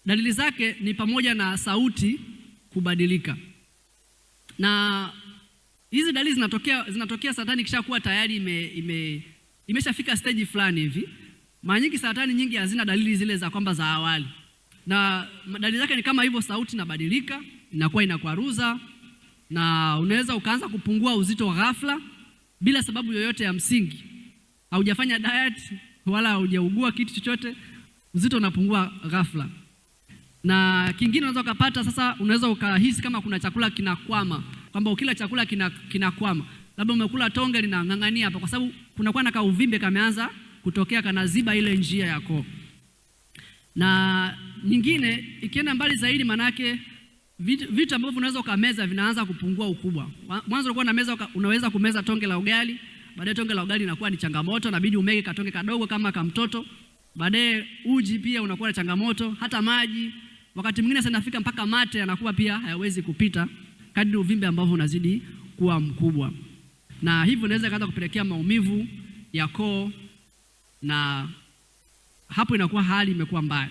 dalili zake ni pamoja na sauti kubadilika. Na hizi dalili zinatokea saratani kishakuwa tayari imeshafika stage fulani hivi. Mara nyingi saratani nyingi hazina dalili zile za kwamba za awali. Na dalili zake ni kama hivyo, sauti inabadilika, inakuwa inakwaruza, na unaweza ukaanza kupungua uzito ghafla bila sababu yoyote ya msingi. Haujafanya diet wala haujaugua kitu chochote, uzito unapungua ghafla. Na kingine unaweza ukapata sasa, unaweza ukahisi kama kuna chakula kinakwama, kwamba ukila chakula kinakwama. Labda umekula tonge linang'ang'ania hapa, kwa sababu kunakuwa na kauvimbe kameanza kutokea, kanaziba ile njia ya koo. Na nyingine ikienda mbali zaidi, manake vitu ambavyo unaweza ukameza vinaanza kupungua ukubwa. Mwanzo ulikuwa unaweza kumeza tonge la ugali, baadaye tonge la ugali inakuwa ni changamoto, inabidi umege katonge kadogo kama kamtoto. Baadaye uji pia unakuwa na changamoto, hata maji wakati mwingine sana nafika mpaka mate yanakuwa pia hayawezi kupita kadri uvimbe ambavyo unazidi kuwa mkubwa. Na hivyo inaweza kaanza kupelekea maumivu ya koo, na hapo inakuwa hali imekuwa mbaya.